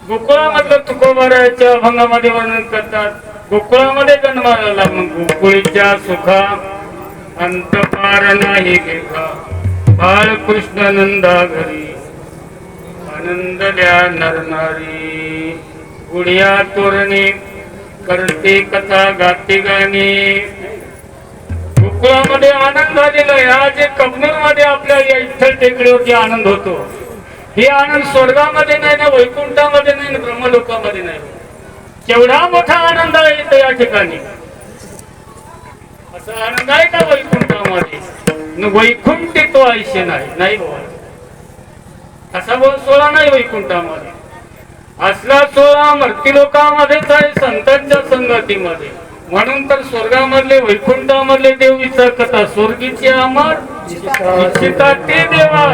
गोकुळामधलं तुकोबाराच्या अभंगामध्ये वर्णन करतात. गोकुळामध्ये जन्माला मग गोकुळीच्या सुखा अंत पार नाही गेला. बाळकृष्ण नंदा घरी आनंदल्या नरनारी. गुढिया तोरणी करते कथा गाते गाणी. गोकुळामध्ये आनंद झालेला आहे. आज कबनूर मध्ये आपल्या या इथं टेकडीवरती आनंद होतो. हे आनंद स्वर्गामध्ये नाही ना, वैकुंठामध्ये नाही ना, ब्रह्मलोकामध्ये नाही. केवढा मोठा आनंद आहे इथं या ठिकाणी. असा आनंद आहे का वैकुंठामध्ये? वैकुंठी तो आयुष्य नाही बाबा. असा बोल सोळा नाही वैकुंठामध्ये. असला सोळा मर्त्यूलोकामध्येच आहे, संतांच्या संगतीमध्ये. म्हणून तर स्वर्गामधले वैकुंठामधले देवीचा कथा स्वर्गीची अमर इच्छिता ते देवा.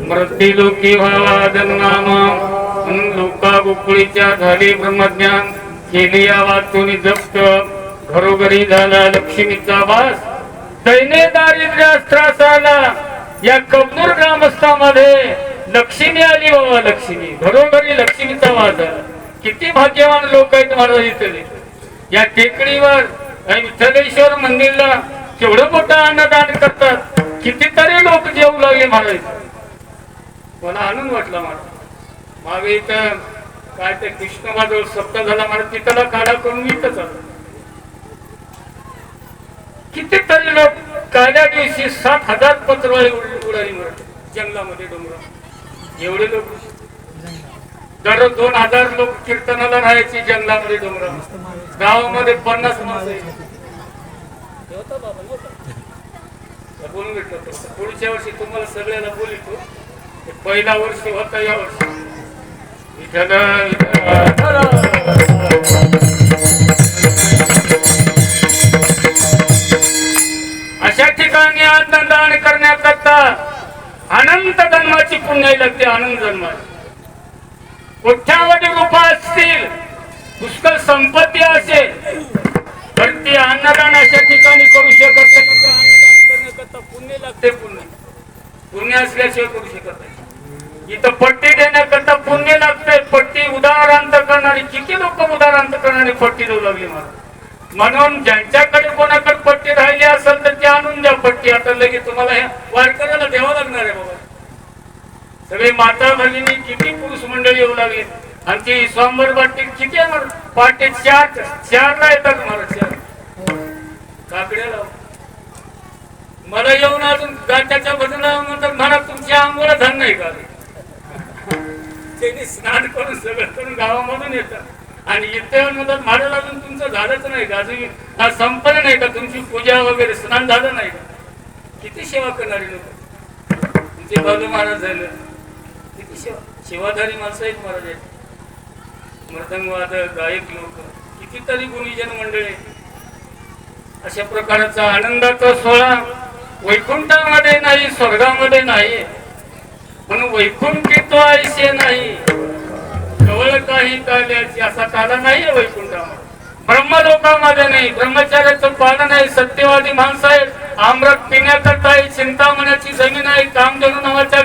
मृत्यूलोकी व्हावा जन्मामा. लोका गोकुळीच्या झाली ब्रह्मज्ञान. केली या वाचून जप्त. घरोघरी झाला लक्ष्मीचा वास. दैने दारिद्र्य त्रास आला. या कबनूर ग्रामस्थामध्ये लक्ष्मी आली बाबा. लक्ष्मी घरोघरी लक्ष्मीचा वास झाला. किती भाग्यवान लोक आहेत महाराज इथे. या टेकडीवर विठ्ठलेश्वर मंदिरला केवढं मोठं अन्नदान करतात. कितीतरी लोक जेवू लागले महाराज. मला आनंद वाटला महाराज. मागे इथं काय ते कृष्णवाजवळ सप्ताह झाला महाराज. तिथला काढा करून इथंच आलो. कितीतरी लोक काल्या दिवशी 7,000 पत्रवाळी उडाली महाराज जंगलामध्ये डोंगरात. एवढे लोक दररोज 2,000 लोक कीर्तनाला राहायचे जंगलामध्ये डोंगरात. गावामध्ये 50 माणसं बोलून घेतलं. पुढच्या वर्षी तुम्हाला सगळ्याला बोलितो. पहिला वर्षी होता या वर्षी. अशा ठिकाणी अन्नदान करण्याकरता अनंत जन्माची पुण्य लागते. आनंद जन्माची कोट्यावधी रूपं असतील, पुष्कळ संपत्ती असेल, तर ते अन्नदान अशा ठिकाणी करू शकत नाही. अन्नदान करण्याकरता पुण्य लागते. पुण्य असल्याशिवाय करू शकत नाही. इथं पट्टी देण्याकरता पुण्य लागते. पट्टी उदाहरणार्थ करणारी किती लोक उदाहरणार्थ करणारी पट्टी देऊ लागली मला. म्हणून ज्यांच्याकडे कोणाकडे पट्टी राहिली असेल तर ते आणून द्या पट्टी. आता लगेच तुम्हाला हे वारकऱ्याला द्यावं लागणार आहे बाबा. सगळे माता भगिनी किती पुरुष मंडळी येऊ लागली. आणि ती स्वांबर बाटी किती आहे पाटे 4 येतात मला. 4 काकड्याला मला येऊन अजून गाठ्याच्या भजनाला म्हणतात मला तुमची आंघोळ झाली नाही का. त्यांनी स्नान करून सगळं करून गावामधून येतात आणि इथे म्हणतात महाराज अजून तुमचं झालंच नाही का, अजून संपलं नाही का, तुमची पूजा वगैरे स्नान झालं नाही का. किती सेवा करणारी लोक. तुमचे बालू महाराज झालं. किती सेवाधारी माणसं आहेत महाराज आहेत. मृदंगवादक गायक लोक कितीतरी गुणीजन मंडळी. अशा प्रकारचा आनंदाचा सोहळा वैकुंठामध्ये नाही, स्वर्गामध्ये नाही. म्हणून वैकुंठी तो आयुष्य नाही. जवळ काही काल्याची असा काला नाहीये वैकुंठामध्ये. ब्रह्मलोकामध्ये नाही. ब्रह्मचार्याचं पालन आहे. सत्यवादी माणसं आहेत. अमृत पिण्याकरता आहे. चिंतामण्याची जमीन आहे. कामधेनू नावाच्या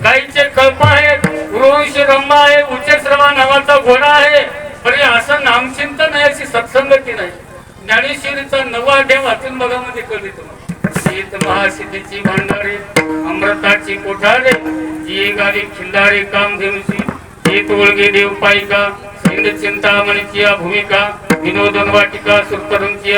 गायीचे कल्प आहेत. उर्वशी रंभा आहे. उच्चश्रवा नावाचा घोडा आहे. अरे असं नामचिंतन आहे. अशी सत्संगती नाही. ज्ञानेश्वरीचा 9वा अध्याय वाचून बघामध्ये कळली तुम्हाला. शीत महासिद्धीची भांडारे अमृताची कोठारे जी गाली खिल्लारे कामधेनूची एक ओळगे देव पायिका सिंध चिंतामणीची भूमिका विनोदन वाटिका सुरतरुंची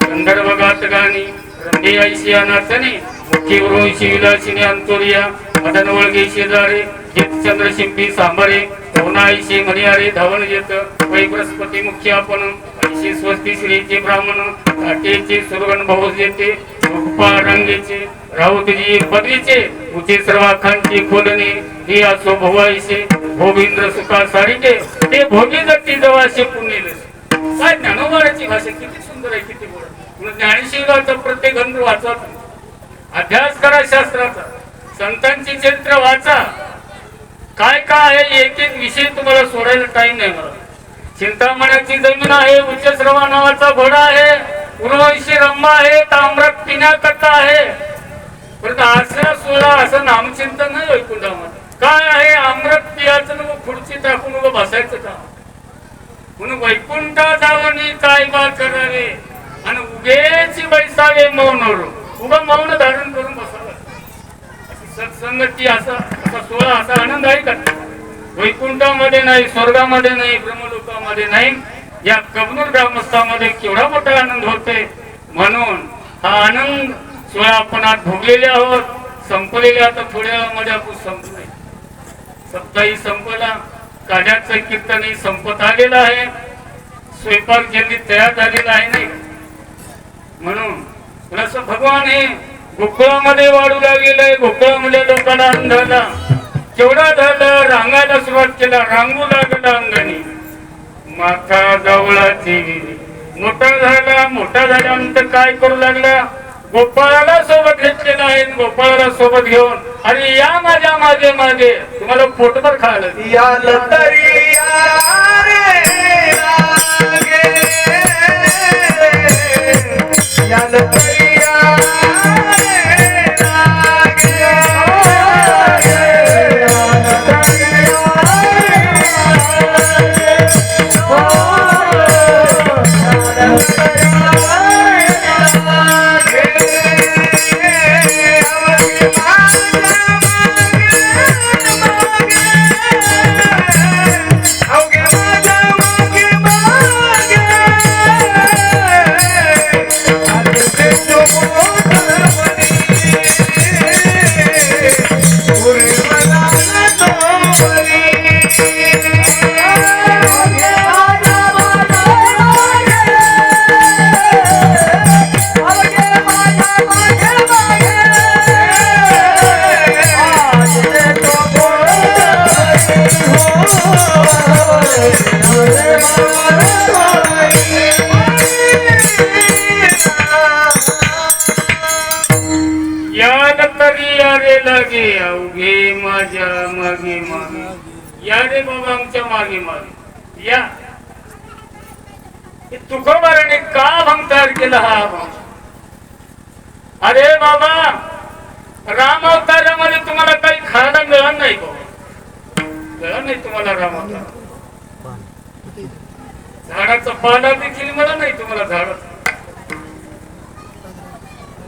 गंधर्व गात गाणी रंगे आईशिया नाचणी मुख्य उर्वशी विलासिनी अंतोरिया मदन ओळगे शेजारे जेत चंद्र शिंपी सांबारे पवनाईशी मणियारे धावण येत वै बृहस्पती मुख्य आपण ऐशी स्वस्ती श्रीचे ब्राह्मण काटेचे सुरगण भाऊस येते रंगेचे राऊतजी पदवीचे उचे सर्वाखांची खोलणे ही असो भवाईचे भोगींद्र सुखा सारीचे ते भोगी जगती जवाशे पुण्यले. काय ज्ञानोबाची भाषा किती सुंदर आहे, किती गोड. म्हणून ज्ञानेश्वराचा प्रत्येक ग्रंथ वाचा, अभ्यास करा शास्त्राचा, संतांची चरित्र वाचा. काय काय आहे एक एक विषय तुम्हाला सोडायला टाइम नाही मला. चिंतामण्याची जमीन आहे. उच्चश्रवा नावाचा घोडा आहे. उर्वशी रंभा आहे. आहे ताम्रात पिण्याकरता आहे, परंतु असं सोळा असं नामचिंतन नाही वैकुंठामध्ये. काय आहे अमृत पियाचं नको खुर्ची टाकून उभं बसायचं का, म्हणून वैकुंठा जावणी काय बा करावे आणि उगेची बैसावे मौनवर, उभं मौन धारण करून बसावं. सत्संगती असा सोहळा असा आनंद आहे का वैकुंठामध्ये नाही, स्वर्गामध्ये नाही, ब्रह्मलोकामध्ये नाही, या कबनूर ग्रामस्थामध्ये केवढा मोठा आनंद होते. म्हणून हा आनंद सोहळा आपण आज भोगलेले आहोत. संपलेले आता थोड्या वेळामध्ये आपण संपलोय. सप्ताही संपला, काड्याचं कीर्तनही संपत आलेलं आहे, स्वयंपाक जल्दी तयार झालेला आहे नाही. म्हणून असं भगवान हे गोकुळामध्ये वाढू लागलेलं, गोकुळामध्ये लोकांना आनंद झाला. केवढा झालं, रांगायला सुरुवात केला, रांगू लागला अंगणी, माथा जवळाची मोठा झाल्यानंतर काय करू लागला, गोपाळाला सोबत घेतलेला आहे. गोपाळाला सोबत घेऊन अरे या माझ्या मागे मागे, तुम्हाला पोटभर खायला या लतारी या लतारी अवघे माझ्या मागे मागे या रे बाबा, आमच्या मागे मागे या. तुकोबाराने का भंग तयार केला हा भंग? अरे बाबा, राम अवतारामध्ये तुम्हाला काही खायला मिळालं नाही बाबा, मिळालं नाही तुम्हाला राम अवतार. झाडाचा पाला देखील मला नाही तुम्हाला झाडाचा.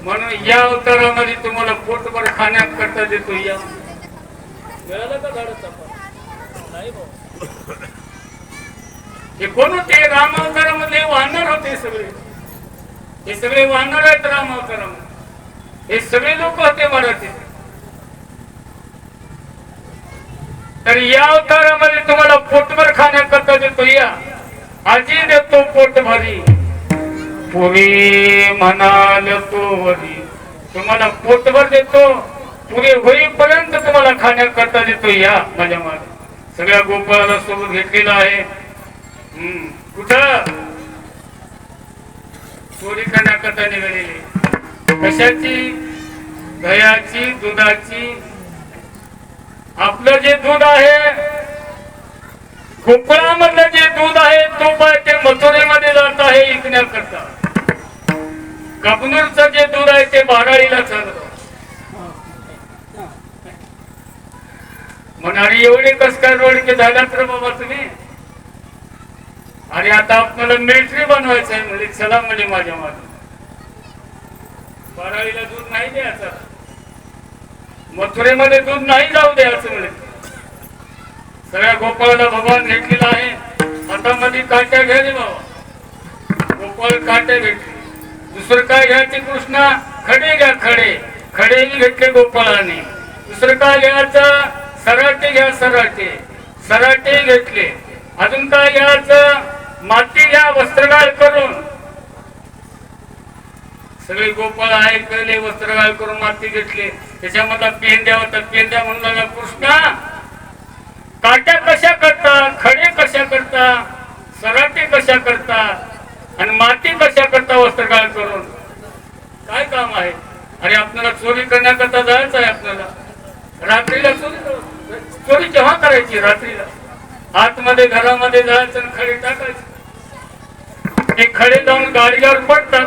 म्हणून या अवतारामध्ये तुम्हाला पोटभर खाण्यात करता देतो. या मिळालं का झाडाचा पाला? नाही भाऊ. हे कोण होते राम अवतारामध्ये? वानर होते सगळे. हे सगळे वानर आहेत राम अवतारामध्ये. हे सगळे लोक होते मराठी. तर या अवतारामध्ये तुम्हाला पोटभर खाण्याकरता देतो. या आजी देतो पोट भरी, पुरी म्हणाल तो वरी. तुम्हाला पोटभर देतो, पुरे होईपर्यंत तुम्हाला खाण्याकरता देतो. या माझ्या मागे सगळ्या गोपाळाला सोबत घेतलेला आहे. कुठं चोरी करण्याकरता निघालेली. कशाची? दह्याची, दुधाची. आपलं जे दूध आहे, गोकुळामधलं जे दूध आहे, तो ते मथुरेमध्ये जात आहे विकण्याकरता. कबनूरचं जे दूध आहे ते बाराळीला चालतं. म्हणारी एवढे कस काय रोडके झाल्यात रे बाबा तुम्ही? अरे आता आपल्याला मिलिटरी बनवायचं आहे म्हणजे चला म्हणजे माझ्या मागे. बाराळीला दूध नाही द्यायचं, मथुरेमध्ये दूध नाही जाऊ द्यायचं म्हणजे. सगळ्या गोपाळाला भगवान घेतलेला आहे. हातामध्ये काट्या घ्या रे बाबा. गोपाळ काट्या घेतले. दुसरं काय घ्यायचे कृष्णा? खडे घ्या, खडे. खडे घेतले गोपाळाने. दुसरं काय घ्यायचं? सराटे घ्या, सराटे. सराटे घेतले. अजून काय घ्यायचं? माती घ्या, वस्त्रगाळ करून. सगळे गोपाळ ऐकले, वस्त्रगाळ करून माती घेतले. त्याच्यामध्ये पेंड्या होतात. पेंड्या म्हणून लागला कृष्णा, काट्या कशा करता, खडे कशा करता, सराटे कशा करता आणि माती कशा करता वस्त्रगाळ करून? काय काम आहे? अरे आपल्याला चोरी करण्याकरता जायचं आहे. आपल्याला रात्रीला चोरी केव्हा करायची? रात्रीला आतमध्ये घरामध्ये जायचं आणि खडे टाकायचे. ते खडे जाऊन गाडीवर पडतात.